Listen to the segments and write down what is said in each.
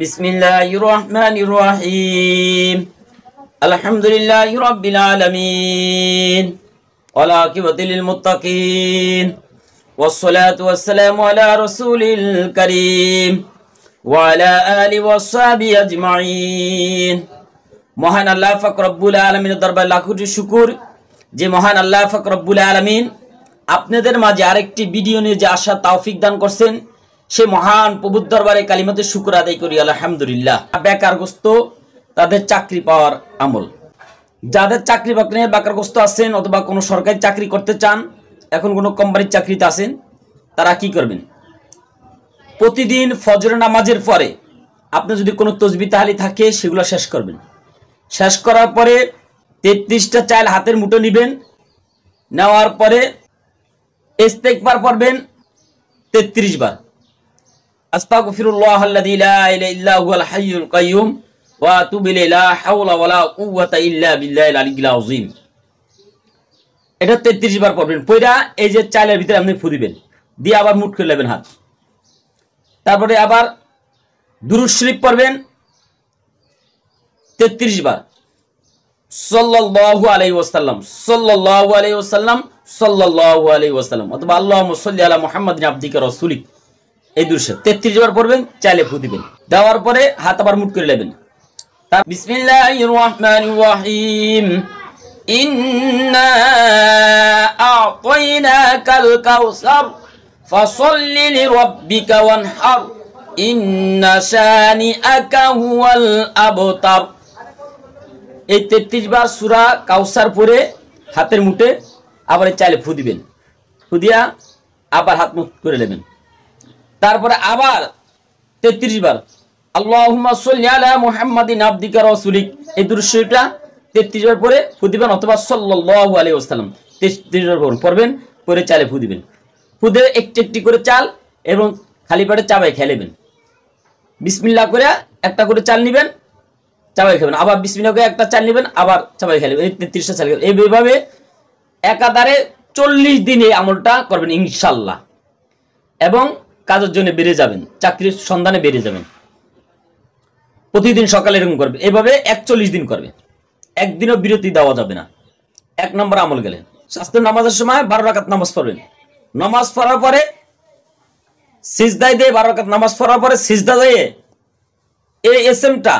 বিসমিল্লাহির রহমানির রহিম। আলহামদুলিল্লাহি রাব্বিল আলামিন ওয়াল আকিবাতু লিল মুত্তাকিন ওয়াসসালাতু ওয়াসসালামু আলা রাসূলিল কারীম ওয়া আলা আলিহি ওয়া সাহবিহি আজমাইন। মহান আল্লাহ পাক রব্বুল আলামিনের দরবারে লাখ কোটি শুকর যে মহান আল্লাহ পাক রব্বুল আলামিন আপনাদের মাঝে আরেকটি ভিডিও নিয়ে যে আসার তৌফিক দান করছেন, সে মহান প্রভুর দরবারে কালিমাতে শুকর আদায় করি আলহামদুলিল্লাহ। বেকারগ্রস্ত তাদের চাকরি পাওয়ার আমল, যাদের চাকরি বাকরি বেকারগ্রস্ত আছেন অথবা কোনো সরকারি চাকরি করতে চান, এখন কোনো কোম্পানির চাকরিতে আছেন, তারা কি করবেন? প্রতিদিন ফজর নামাজের পরে আপনি যদি কোনো তসবিহ তাহলিল থাকে সেগুলো শেষ করবেন। শেষ করার পরে 33টা চাল হাতের মুঠো নেবেন। নেওয়ার পরে ইস্তেগফার পড়বেন 33 বার। আস্তাগফিরুল্লাহাল্লাযী লা ইলাহা ইল্লা হুয়াল হাইয়ুল কাইয়্যুম ওয়া আতুবু ইলাইহি লা হাওলা ওয়ালা কুওয়াতা ইল্লা বিল্লাহিল আলিয়্যিল আযীম। এটা 33 বার পড়বেন। পয়রা এই যে চালের ভিতরে আপনি ফু দিবেন, দিয়ে আবার মুঠ করে নেবেন হাত। তারপরে আবার দুরূদ শরীফ পড়বেন 33 বার। সাল্লাল্লাহু আলাইহি ওয়াসাল্লাম, সাল্লাল্লাহু আলাইহি ওয়াসাল্লাম, সাল্লাল্লাহু আলাইহি ওয়াসাল্লাম অথবা আল্লাহুম্মা সাল্লি আলা মুহাম্মাদিন আবদিকা রাসূলিক, এই দুরূদ 33 বার পড়বেন, চাইলে ফু দিবেন। দেওয়ার পরে হাত আবার মুঠ করে নেবেন। বিসমিল্লাহির রহমানির রহিম। ইন্না আ'তাইনাকাল কাউসার ফাসাল্লি লিরাব্বিকা ওয়ানহার ইন্না শানিআকা হুয়াল আবতার। এই 33 বার সূরা কাউসার পড়ে হাতের মুঠে আবার চাইলে ফু দিবেন। ফু দিয়া আবার হাত মুঠ করে নেবেন। তারপরে আবার 33 বার আল্লাহুম্মা সাল্লি আলা মুহাম্মাদিন আবদিকা রাসূলিক, এই দুরূদ শরীফটা 33 বার পড়ে ফু দিবেন অথবা সাল্লাল্লাহু আলাইহি ওয়াসাল্লাম 33 বার পড়বেন, পরে চালে ফু দিবেন। ফু দিয়ে একটি একটি করে চাল এবং খালি পেটে চাবাই খেয়ে নেবেন। বিসমিল্লাহ করে একটা করে চাল নেবেন, চাবাই খাবেন। আবার বিসমিল্লাহ করে একটা চাল নেবেন, আবার চাবাই খেয়ে নেবেন। এই 33টা চাল খাবেন। এইভাবে একাধারে 40 দিন এই আমলটা করবেন ইনশাআল্লাহ, এবং কাজের জন্য বেরিয়ে যাবেন, চাকরির সন্ধানে বেরিয়ে যাবেন। প্রতিদিন সকালে এরকম করবে। এভাবে 41 দিন করবে, একদিনও বিরতি দেওয়া যাবে না। 1 নম্বর আমল গেলে শাস্ত্রের নামাজের সময় 12 রাকাত নামাজ পড়বেন। নামাজ পড়ার পরে সিজদায় দিয়ে 12 রাকাত নামাজ পড়ার পরে সিজদা দিয়ে এই এসএমটা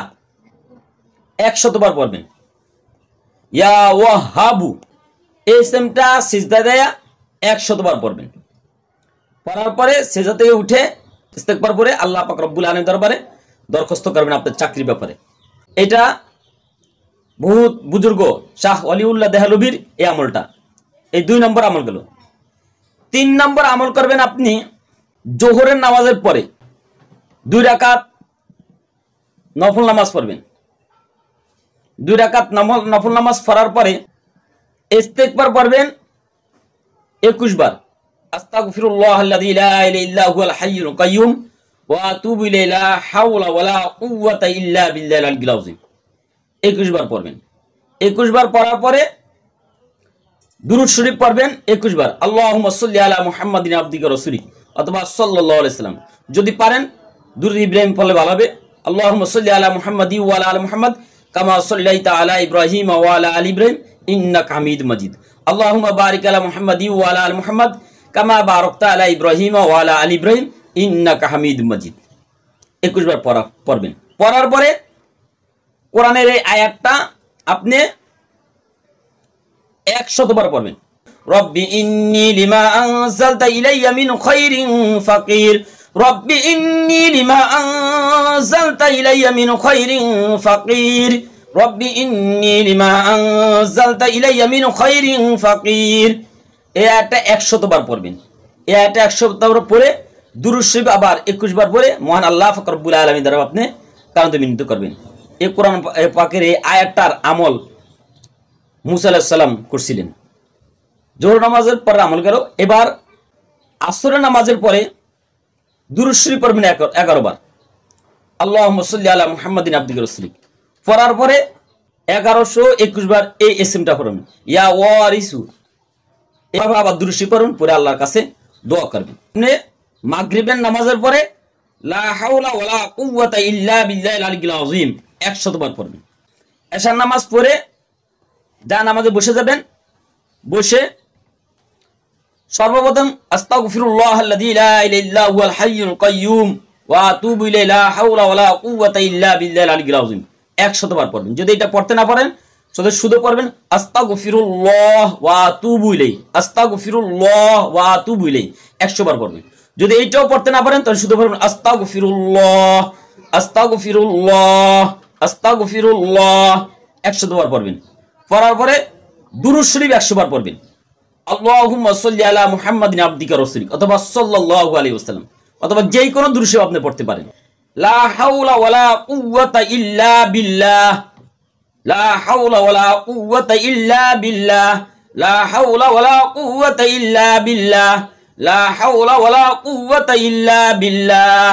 100 বার পড়বেন। ইয়া ওয়াহাবু, এই এসএমটা সিজদা দিয়ে 100 বার পড়বেন। পড়ার পরে সেজদা থেকে উঠে ইস্তেগফার করে আল্লাহ পাক রব্বুল আলামিনের দরবারে দরখাস্ত করবেন আপনার চাকরির ব্যাপারে। এটা বহুত বুজুর্গ শাহ ওয়ালিউল্লাহ দেহলভির এই আমলটা। এই 2 নম্বর আমল গেল। 3 নম্বর আমল করবেন আপনি জোহরের নামাজের পরে 2 রাকাত নফল নামাজ পড়বেন। 2 রাকাত নফল নামাজ পড়ার পরে ইস্তেগফার পড়বেন 21 বার। আস্তাগফিরুল্লাহাল্লাযী লা ইলাহা ইল্লা হুয়াল হাইয়ুল কাইয়্যুম ওয়া আতুবু ইলাইহি লা হাওলা ওয়ালা কুওয়াতা ইল্লা বিল্লাহিল আলিয়্যিল আযীম 21 বার পড়বেন। 21 বার পড়ার পরে দুরূদ শরীফ পড়বেন 21 বার। আল্লাহুম্মা সাল্লি আলা মুহাম্মাদিন আবদিকা রাসূলিক অথবা সাল্লাল্লাহু আলাইহি সাল্লাম। যদি পারেন দুরূদ ইব্রাহিম পড়লে ভালো হবে। আল্লাহুম্মা সাল্লি আলা মুহাম্মাদি ওয়া আলা আলি মুহাম্মাদ কামা সাল্লাইতা আলা ইব্রাহিম ওয়া আলা আলি ইব্রাহিম ইন্নাকা হামিদুম মাজিদ। আল্লাহুম্মা বারিক আলা মুহাম্মাদি ওয়া আলা আলি মুহাম্মাদ কামা বারাকতা আলা ইব্রাহিম ওয়া আলা আলি ইব্রাহিম ইন্নাকা হামিদুম মাজিদ 21 বার পড়বেন। পড়ার পরে কোরআনের এই আয়াতটা আপনি 100 বার পড়বেন। রব্বি ইন্নী লিমা আনজালতা ইলাইয়া মিন খায়রিন ফাকির, রব্বি ইন্নী লিমা আনজালতা ইলাইয়া মিন খায়রিন ফাকির, রব্বি ইন্নী লিমা আনজালতা ইলাইয়া মিন খায়রিন ফাকির। এই আয়াতটা 100 বার পড়বেন। এই আয়াতটা 100 বার পড়ে দুরূদ শরীফ আবার 21 বার পড়ে মহান আল্লাহ পাক রব্বুল আলামিন দ্বারা আপনি কারণে বিনীত করবেন। এই কোরআন পাকের এই আয়াতটার আমল মুসা আলাইহিস সালাম করছিলেন। জোহর নামাজের পরে আমল করো। এবার আসরের নামাজের পরে দুরূদ শরীফ পড়বেন 11 বার। আল্লাহুম্মা সাল্লি আলা মুহাম্মাদিন আবদিকা রাসূলিক পড়ার পরে 1121 বার এই এসএমটা পড়বেন, ইয়া ওয়ারিসু। এভাবে আবার দুরূদ শরীফ পড়ুন, পরে আল্লাহর কাছে দোয়া করবেন। আপনি মাগরিবের নামাজের পরে লা হাওলা ওয়ালা কুওয়াতা ইল্লা বিল্লাহিল আলিয়্যিল আযীম 100 বার পড়বেন। এশার নামাজ পড়ে যা নামাজে বসে যাবেন, বসে সর্বপ্রথম আস্তাগফিরুল্লাহাল্লাযী লা ইলাহা ইল্লা হুয়াল হাইয়ুল কাইয়্যুম ওয়া আতুবু ইলাইহি লা হাওলা ওয়ালা কুওয়াতা ইল্লা বিল্লাহিল আলিয়্যিল আযীম 100 বার পড়বেন। যদি এটা পড়তে না পারেন শুধু পড়বেন আস্তাগফিরুল্লাহ ওয়া আতুবু ইলাইহি, আস্তাগফিরুল্লাহ ওয়া আতুবু ইলাইহি 100 বার পড়বেন। যদি এইটাও পড়তে না পারেন তাহলে শুধু পড়বেন আস্তাগফিরুল্লাহ, আস্তাগফিরুল্লাহ, আস্তাগফিরুল্লাহ 100 বার পড়বেন। পড়ার পরে দুরূদ শরীফ 100 বার পড়বেন। আল্লাহুম্মা সাল্লি আলা মুহাম্মাদিন আবদিকা রাসূলিক অথবা সাল্লাল্লাহু আলাইহি ওয়াসাল্লাম, অথবা যেই কোনো দুরূদ শরীফ আপনি পড়তে পারেন। লা হাওলা ওয়ালা কুওয়াতা ইল্লা বিল্লাহ, লা হাওলা ওয়ালা কুওয়াতা ইল্লা বিল্লাহ, লা হাওলা ওয়ালা কুওয়াতা ইল্লা বিল্লাহ, লা হাওলা ওয়ালা কুওয়াতা ইল্লা বিল্লাহ।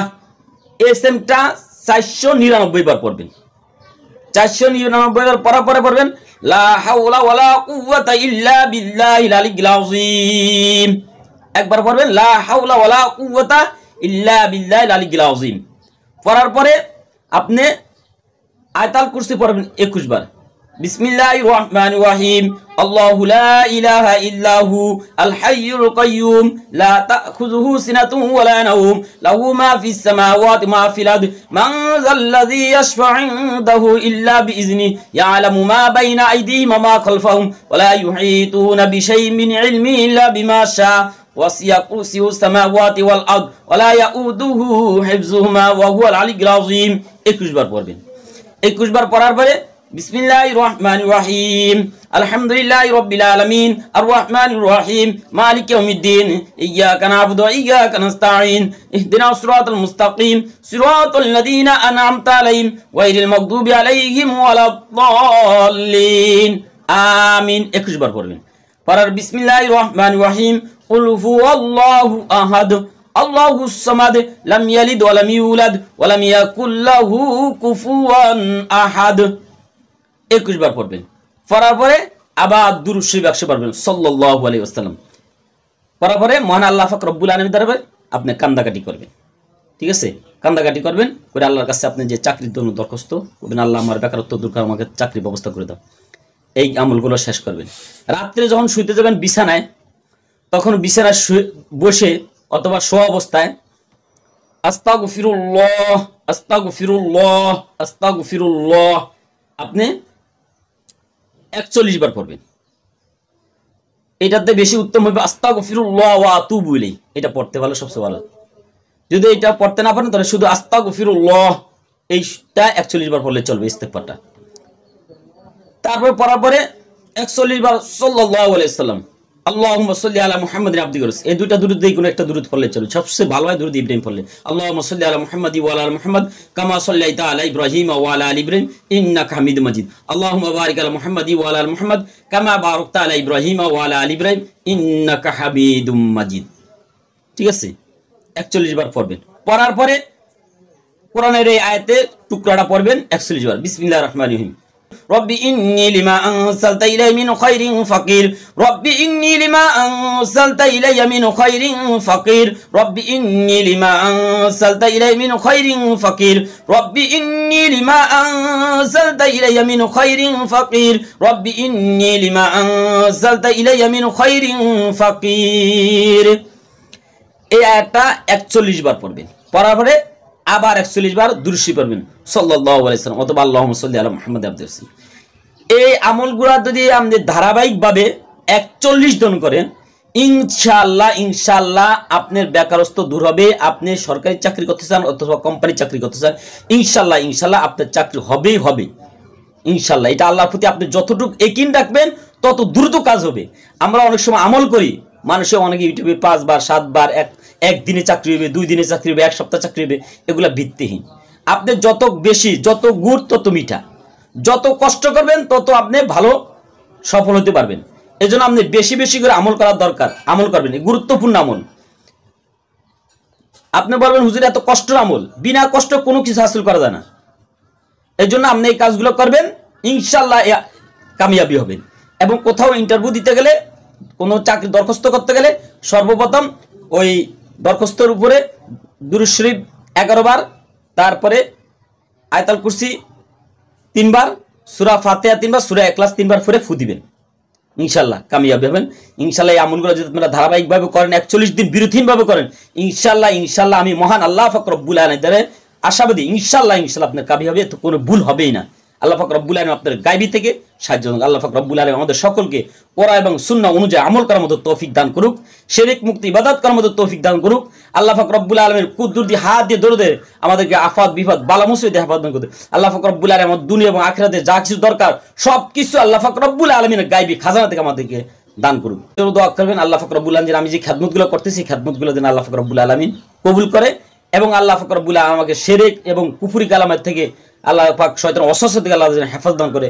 এসএমটা 499 বার পড়বেন। 499 বার পড়ার পরে পড়বেন লা হাওলা ওয়ালা কুওয়াতা ইল্লা বিল্লাহিল আলিয়্যিল আযীম। একবার পড়বেন লা হাওলা ওয়ালা কুওয়াতা ইল্লা বিল্লাহিল আলিয়্যিল আযীম। পড়ার পরে আপনি আয়াতুল কুরসি পড়বেন 21 বার। বিসমিল্লাহির রহমানির রহিম। আল্লাহু লা ইলাহা ইল্লাহু আল হাইয়ুল কাইয়্যুম লা তাখুযুহু সিনাতুন ওয়া লা নাওম লাহু মা ফিস সামাওয়াতি মা ফিল আরদি মান যাল্লাযী ইয়াশফা'ু ইনদাহু ইল্লা বিইজনিহি ইয়া'লামু মা বাইনা আইদিহিম ওয়া মা খালফাহুম ওয়া লা ইউহীতুনা বিশাইইন মিন ইলমিহি ইল্লা বিমা শাআ ওয়াসি'a কুরসিয়ুস সামাওয়াতি ওয়াল আরদ ওয়া লা ইয়াউদুহু হিফযুহুমা ওয়া হুয়াল আলিয়্যুল আযীম 21 বার পড়বেন। 21 বার পড়ার পরে বিসমিল্লাহির রহমানির রহিম আলহামদুলিল্লাহি রাব্বিল আলামিন আর রহমানির রহিম মালিকি ইয়াউমিদ্দিন ইয়্যাকা না'বুদু ওয়া ইয়্যাকা নাস্তাঈন ইহদিনাস সিরাতাল মুস্তাকিম সিরাতাল লাযীনা আন'আমতা আলাইহিম গায়রিল মাগদুবি আলাইহিম ওয়ালাদ-দাল্লিন আমিন 21 বার পড়বেন। পড়ার বিসমিল্লাহির রহমানির রহিম কুল হুয়াল্লাহু আহাদ আল্লাহুস সামাদ লাম ইয়ালিদ ওয়া লাম ইউলাদ ওয়া লাম ইয়াকুল লাহু কুফুয়ান আহাদ 21 বার পড়বেন। পড়ার পরে আবার দুরূদ শরীফ 100 পড়বেন সাল্লাল্লাহু আলাইহি ওয়াসাল্লাম। পড়ার পরে মহান আল্লাহ পাক রব্বুল আলামিন দরবারে আপনি কান্দাকাটি করবেন। ঠিক আছে, কান্দাকাটি করবেন করে আল্লাহর কাছে আপনি যে চাকরির জন্য দরখাস্ত করবেন, আল্লাহ আমার বেকারত্ব দূর করে আমাকে চাকরির ব্যবস্থা করে দাও, এই আমলগুলো শেষ করবেন। রাত্রে যখন শুইতে যাবেন বিছানায়, তখন বিছানায় বসে অথবা শোয়া অবস্থায় আস্তাগফিরুল্লাহ আস্তাগফিরুল্লাহ আস্তাগফিরুল্লাহ আপনি 41 বার পড়বেন। এটাতে বেশি উত্তম হবে আস্তাগফিরুল্লাহ ওয়া আতুবু ইলাইহি, এটা পড়তে ভালো, সবচেয়ে ভালো। যদি এটা পড়তে না পারেন তাহলে শুধু আস্তাগফিরুল্লাহ এইটা 41 বার পড়লে চলবে ইস্তেগফারটা। তারপর পড়ার পরে 41 বার সাল্লাল্লাহু আলাইহি ওয়াসাল্লাম আল্লাহুম্মা সাল্লি আলা মুহাম্মাদিন আবদিকা রাসূলিক, এই দুইটা দুরূদ দিয়ে কোনো একটা দুরূদ পড়লে চলবে, সবচেয়ে ভালো হয় দুরূদ ইব্রাহিম পড়লে। আল্লাহুম্মা সাল্লি আলা মুহাম্মাদি ওয়া আলা আলি মুহাম্মাদ কামা সাল্লাইতা আলা ইব্রাহিম ওয়া আলা আলি ইব্রাহিম ইন্নাকা হামিদুম মাজিদ। আল্লাহুম্মা বারিক আলা মুহাম্মাদি ওয়া আলা আলি মুহাম্মাদ কামা বারাকতা আলা ইব্রাহিম ওয়া আলা আলি ইব্রাহিম ইন্নাকা হামিদুম মাজিদ। ঠিক আছে, 41 বার পড়বেন। পড়ার পরে কোরআনের এই আয়াতের টুকরাটা পড়বেন 41 বার। বিসমিল্লাহির রহমানির রহিম। رب إني لما أنزلت إلي من خير فقير رب إني لما أنزلت إلي من خير فقير رب إني لما أنزلت إلي من خير فقير رب إني لما أنزلت إلي من خير فقير رب إني لما أنزلت إلي من خير فقير। এই আয়াতটা 41 বার পড়বেন। পড়ার পরে আবার 41 বার দুরূদ শরীফ পড়বেন সাল্লাল্লাহু আলাইহি ওয়াসাল্লাম অথবা আল্লাহুম্মা সাল্লি আলা মুহাম্মাদ আবদিকা রাসূলিক। এই আমলগুলো যদি আপনি ধারাবাহিকভাবে 41 দিন করেন, ইনশাআল্লাহ ইনশাআল্লাহ আপনার বেকারত্ব দূর হবে। আপনি সরকারি চাকরি করতে চান অথবা কোম্পানি চাকরি করতে চান, ইনশাআল্লাহ ইনশাআল্লাহ আপনার চাকরি হবেই হবে ইনশাআল্লাহ। এটা আল্লাহর প্রতি আপনি যতটুকু ইয়াকিন রাখবেন তত দ্রুত কাজ হবে। আমরা অনেক সময় আমল করি, মানুষে অনেকে ইউটিউবে 5 বার 7 বার একদিনে চাকরি হবে, 2 দিনে চাকরি হবে, 1 সপ্তাহ চাকরি হবে, এগুলা ভিত্তিহীন। আপনি যত বেশি, যত গুড় তত মিঠা, যত কষ্ট করবেন তত আপনি ভালো সফল হতে পারবেন। এজন্য আপনি বেশি বেশি করে আমল করার দরকার, আমল করবেন, গুরুত্বপূর্ণ আমল। আপনি বলবেন হুজুর এত কষ্টের আমল, বিনা কষ্ট কোনো কিছু হাসিল করা যায় না। এজন্য আপনি এই কাজগুলো করবেন, ইনশাআল্লাহ কামিয়াবি হবেন। এবং কোথাও ইন্টারভিউ দিতে গেলে, কোনো চাকরি দরখাস্ত করতে গেলে সর্বপ্রথম ওই দরখাস্তের উপরে দুরূদ শরীফ 11 বার, তারপরে আয়াতুল কুরসি 3 বার, সূরা ফাতিহা 3 বার, সূরা ইখলাস 3 বার পড়ে ফু দিবেন। ইনশাআল্লাহ কামিয়াব হবেন। ইনশাআল্লাহ এই আমলগুলো যদি আপনারা ধারাবাহিকভাবে করেন, 41 দিন বিরতিহীনভাবে করেন, ইনশাআল্লাহ আমি মহান আল্লাহ পাক রব্বুল আলামিনের আশাবাদী, ইনশাআল্লাহ আপনার কামিয়াবি হবে, তো কোনো ভুল হবেই না। আল্লাহ পাক রব্বুল আলামিন আপনাদের গায়বী থেকে সাহায্য করুন। আল্লাহ পাক রব্বুল আলামিন আমাদের সকলকে কোরআন এবং সুন্নাহ অনুযায়ী আমল করার মতো তৌফিক দান করুক, শিরক মুক্ত ইবাদত করার মতো তৌফিক দান করুক। আল্লাহ পাক রব্বুল আলামিন কুদরতি হাত দিয়ে দরদে আমাদেরকে আফাত বিপদ বালা মুসিবত থেকে হেফাজত করুন। আল্লাহ পাক রব্বুল আলামিন আমাদের দুনিয়া এবং আখিরাতে যা কিছু দরকার সবকিছু আল্লাহ পাক রব্বুল আলামিনের গায়বী খাজানা থেকে আমাদেরকে দান করুন। দোয়া করবেন আল্লাহ পাক রব্বুল আলামিন, আমি যে খেদমতগুলো করতেছি খেদমতগুলো যেন আল্লাহ পাক রব্বুল আলামিন কবুল করে, এবং আল্লাহ পাক রব্বুল আলামিন আমাকে শিরক এবং কুফরি কালামের থেকে আল্লাহ পাক শয়তানের ওয়াসওয়াসা থেকে আল্লাহ যেন হেফাজত দান করে।